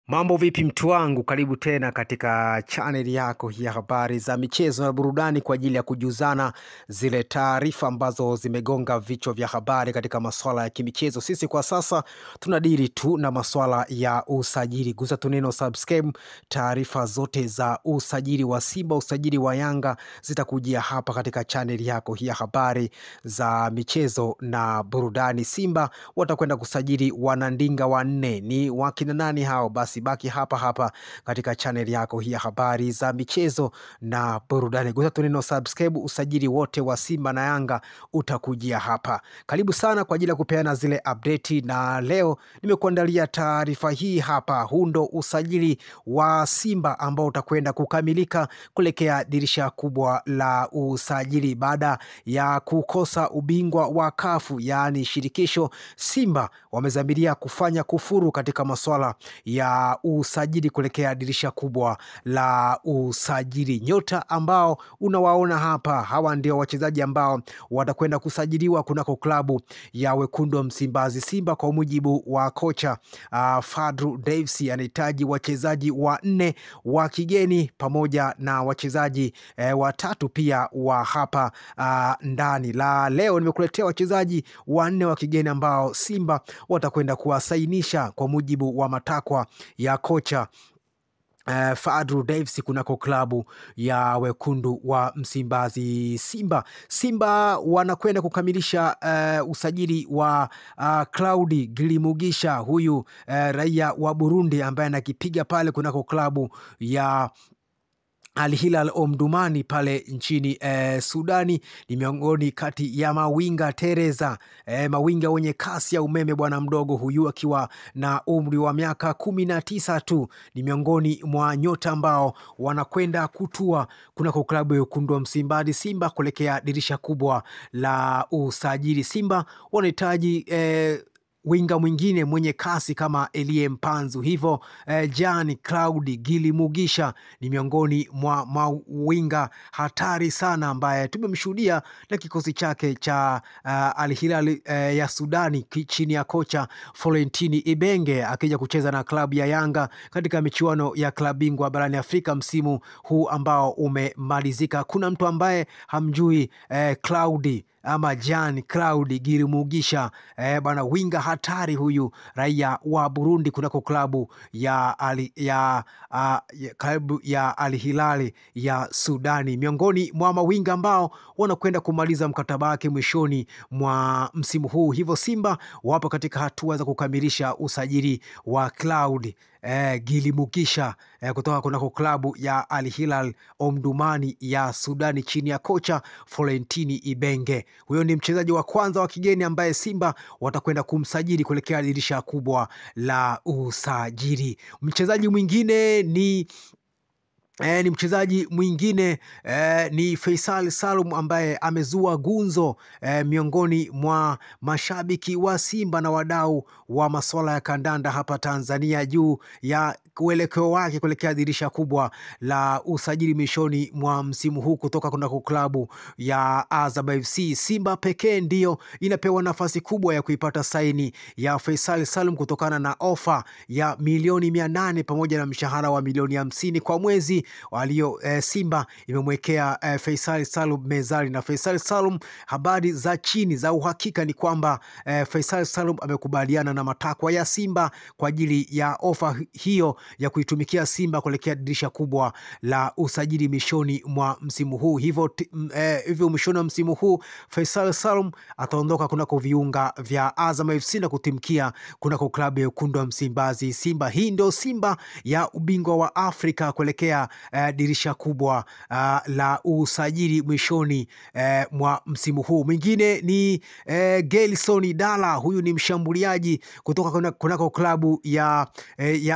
Mambo vipi mtu wangu, karibu tena katika channel yako ya habari za michezo na burudani kwa ajili ya kujuzana zile taarifa ambazo zimegonga vichwa vya habari katika masuala ya kimichezo. Sisi kwa sasa tunadiri tu na masuala ya usajili. Gusa tu neno subscribe, taarifa zote za usajili wa Simba, usajili wa Yanga zitakujia hapa katika channel yako ya habari za michezo na burudani. Simba watakwenda kusajili wanandinga wanne. Ni wakina nani hao? Basi baki hapa hapa katika channel yako hii ya habari za michezo na burudani. Gusa tu neno subscribe, usajili wote wa Simba na Yanga utakujia hapa. Karibu sana kwa ajili ya kupeana zile update, na leo nimekuandalia taarifa hii hapa. Huu ndo usajili wa Simba ambao utakwenda kukamilika kuelekea dirisha kubwa la usajili baada ya kukosa ubingwa wa kafu, yaani shirikisho. Simba wamezamiria kufanya kufuru katika masuala ya usajili kuelekea dirisha kubwa la usajili. Nyota ambao unawaona hapa, hawa ndio wachezaji ambao watakwenda kusajiliwa kunako klabu ya wekundu wa Msimbazi Simba. Kwa mujibu wa kocha Fadlu Davids, anahitaji wachezaji wanne wa kigeni pamoja na wachezaji watatu pia wa hapa ndani. La leo nimekuletea wachezaji wanne wa kigeni ambao Simba watakwenda kuwasainisha kwa mujibu wa matakwa ya kocha Fadlu Davids kunako klabu ya wekundu wa Msimbazi Simba wanakwenda kukamilisha usajili wa Claudi Gilimugisha, huyu raia wa Burundi ambaye anakipiga pale kunako klabu ya Al Hilal Omdurman pale nchini Sudani. Ni miongoni kati ya mawinga Tereza, mawinga wenye kasi ya umeme bwana mdogo huyu akiwa na umri wa miaka 19 tu. Ni miongoni mwa nyota ambao wanakwenda kutua kunako klabu ya wekundu wa Msimbazi Simba kuelekea dirisha kubwa la usajili. Simba wanahitaji winga mwingine mwenye kasi kama Elie Mpanzu. Hivyo Jean Claude Gilimugisha ni miongoni mwa winga hatari sana ambaye tumemshuhudia na kikosi chake cha Al Hilal ya Sudani chini ya kocha Florentini Ibenge akija kucheza na klabu ya Yanga katika michuano ya klabu bingwa barani Afrika msimu huu ambao umemalizika. Kuna mtu ambaye hamjui Claude ama Jean Claude Gilimugisha, bwana winga hatari huyu raia wa Burundi kunako klabu ya Al Hilal ya Sudani, miongoni mwa mawinga ambao wanakwenda kumaliza mkataba wake mwishoni mwa msimu huu. Hivyo Simba wapo katika hatua za kukamilisha usajili wa Claude Gilimugisha kutoka kunako klabu ya Al Hilal Omdurman ya Sudani chini ya kocha Florentini Ibenge. Huyo ni mchezaji wa kwanza wa kigeni ambaye Simba watakwenda kumsajili kuelekea dirisha kubwa la usajili. Mchezaji mwingine ni mchezaji mwingine ni Faisal Salum ambaye amezua gunzo miongoni mwa mashabiki wa Simba na wadau wa masuala ya kandanda hapa Tanzania juu ya kuelekeo wake kuelekea dirisha kubwa la usajili mwishoni mwa msimu huu kutoka kunako klabu ya Azam FC. Simba pekee ndio inapewa nafasi kubwa ya kuipata saini ya Faisal Salum kutokana na ofa ya milioni 800 pamoja na mshahara wa milioni 50 kwa mwezi walio Simba imemwekea Faisal Salum mezani. Na Faisal Salum, habari za chini za uhakika ni kwamba Faisal Salum amekubaliana na matakwa ya Simba kwa ajili ya ofa hiyo ya kuitumikia Simba kuelekea dirisha kubwa la usajili mishoni mwa msimu huu. Hivyo mishoni wa msimu huu Faisal Salum ataondoka kunako viunga vya Azam FC na kutimkia kunako klabu ya wekundu wa Msimbazi Simba. Hii ndio Simba ya ubingwa wa Afrika kuelekea dirisha kubwa la usajili mwishoni mwa msimu huu. Mwingine ni Gelson Dala, huyu ni mshambuliaji kutoka kunako klabu ya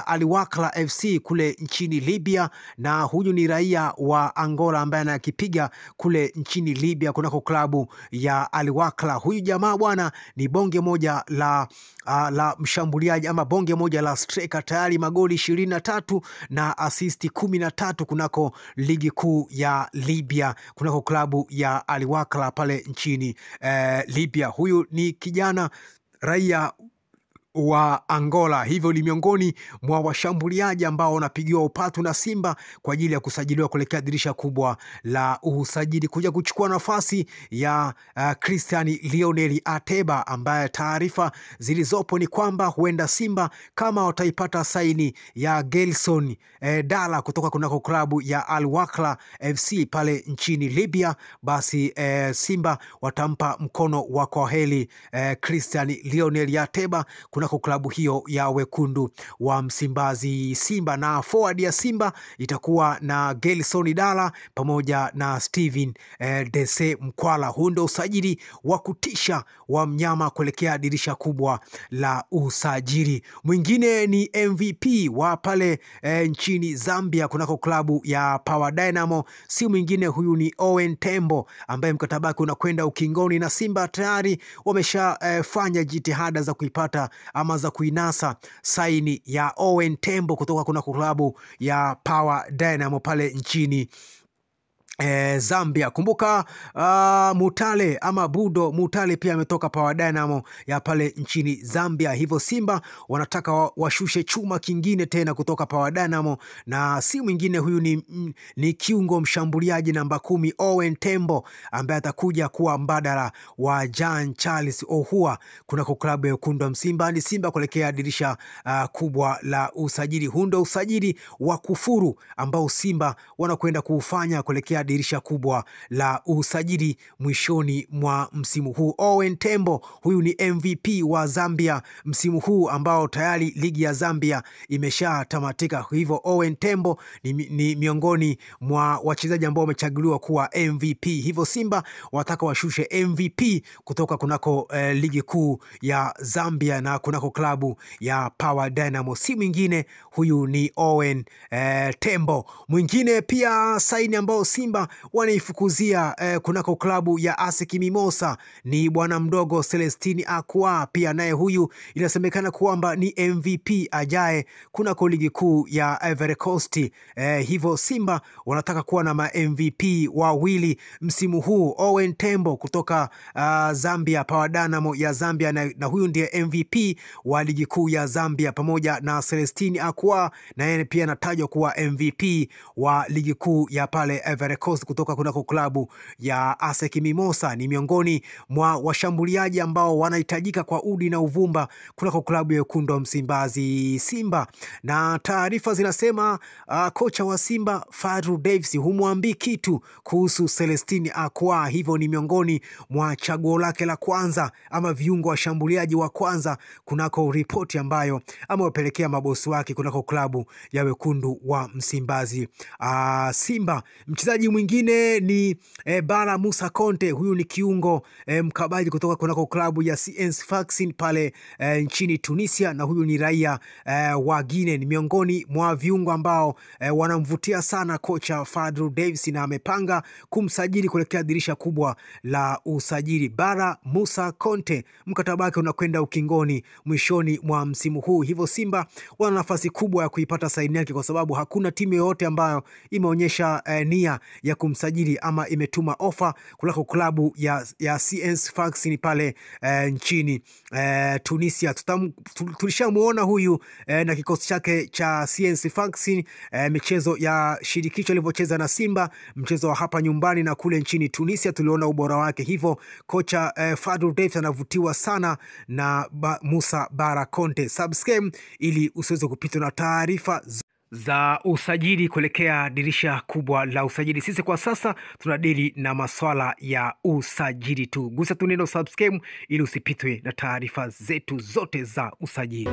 Al Wakhla FC kule nchini Libya, na huyu ni raia wa Angola ambaye anakipiga kule nchini Libya kunako klabu ya Al Wakhla. Huyu jamaa bwana ni bonge moja la mshambuliaji ama bonge moja la striker, tayari magoli 23 na assist 13 kunako ligi kuu ya Libya kunako klabu ya Al Wakhla pale nchini Libya. Huyu ni kijana raia wa Angola. Hivyo ni miongoni mwa washambuliaji ambao wanapigiwa upatu na Simba kwa ajili ya kusajiliwa kuelekea dirisha kubwa la usajili kuja kuchukua nafasi ya Christian Lionel Ateba, ambaye taarifa zilizopo ni kwamba huenda Simba kama wataipata saini ya Gelson Dala kutoka kunako klabu ya Al Wakla FC pale nchini Libya, basi Simba watampa mkono wa kwaheri Christian Lionel Ateba kunako klabu hiyo ya wekundu wa Msimbazi Simba. Na forward ya Simba itakuwa na Gelson Dala pamoja na Steven Dese Mkwala. Huu ndio usajili wa kutisha wa mnyama kuelekea dirisha kubwa la usajili. Mwingine ni MVP wa pale nchini Zambia kunako klabu ya Power Dynamo, si mwingine huyu ni Owen Tembo, ambaye mkataba wake unakwenda ukingoni na Simba tayari wameshafanya jitihada za kuipata ama za kuinasa saini ya Owen Tembo kutoka kunako klabu ya Power Dynamo pale nchini Zambia. Kumbuka Mutale ama Budo Mutale pia ametoka Power Dynamo ya pale nchini Zambia. Hivyo Simba wanataka washushe chuma kingine tena kutoka Power Dynamo, na si mwingine huyu ni kiungo mshambuliaji namba 10 Owen Tembo, ambaye atakuja kuwa mbadala wa Jean Charles Ohua kunako klabu ya wekundu wa Msimbazi Simba kuelekea dirisha kubwa la usajili. Hundo usajili wa kufuru ambao Simba wanakwenda kuufanya kuelekea dirisha kubwa la usajili mwishoni mwa msimu huu. Owen Tembo huyu ni MVP wa Zambia msimu huu ambao tayari ligi ya Zambia imeshatamatika. Hivyo Owen Tembo ni miongoni mwa wachezaji ambao wamechaguliwa kuwa MVP. Hivyo Simba wataka washushe MVP kutoka kunako ligi kuu ya Zambia na kunako klabu ya Power Dynamo, si mwingine huyu ni Owen Tembo. Mwingine pia saini ambao Simba wanaifukuzia kunako klabu ya ASEC Mimosa ni bwana mdogo Celestine Akwa. Pia naye huyu inasemekana kwamba ni MVP ajaye kunako ligi kuu ya Ivory Coast. Hivyo Simba wanataka kuwa na ma MVP wawili msimu huu, Owen Tembo kutoka Zambia Power Dynamo ya Zambia, na huyu ndiye MVP wa ligi kuu ya Zambia, pamoja na Celestine Akwa, na yeye pia anatajwa kuwa MVP wa ligi kuu ya pale Ivory Coast kutoka kunako klabu ya ASEC Mimosa. Ni miongoni mwa washambuliaji ambao wanahitajika kwa udi na uvumba kunako klabu ya wekundu wa Msimbazi Simba. Na taarifa zinasema kocha wa Simba Fadlu Davis humwambii kitu kuhusu Celestine Akwa. Hivyo ni miongoni mwa chaguo lake la kwanza ama viungo washambuliaji wa kwanza kunako ripoti ambayo amewapelekea mabosi wake kunako klabu ya wekundu wa Msimbazi Simba. Mchezaji mwingine ni Bara Musa Conte. Huyu ni kiungo mkabaji kutoka kunako klabu ya CS Sfaxien pale nchini Tunisia, na huyu ni raia wa Guinea. Ni miongoni mwa viungo ambao wanamvutia sana kocha Fadlu Davis, na amepanga kumsajili kuelekea dirisha kubwa la usajili. Bara Musa Conte mkataba wake unakwenda ukingoni mwishoni mwa msimu huu, hivyo Simba wana nafasi kubwa ya kuipata saini yake, kwa sababu hakuna timu yoyote ambayo imeonyesha nia ya kumsajili ama imetuma ofa kunako klabu ya CS Sfaxien pale nchini Tunisia. Tulishamuona huyu na kikosi chake cha CS Sfaxien michezo ya shirikisho alivyocheza na Simba, mchezo wa hapa nyumbani na kule nchini Tunisia, tuliona ubora wake. Hivyo kocha Fadlu Davis anavutiwa sana na Musa Bara Conte. Subscribe ili usiweze kupitwa na taarifa za usajili kuelekea dirisha kubwa la usajili. Sisi kwa sasa tunadili na maswala ya usajili tu. Gusa tu neno subscribe ili usipitwe na taarifa zetu zote za usajili.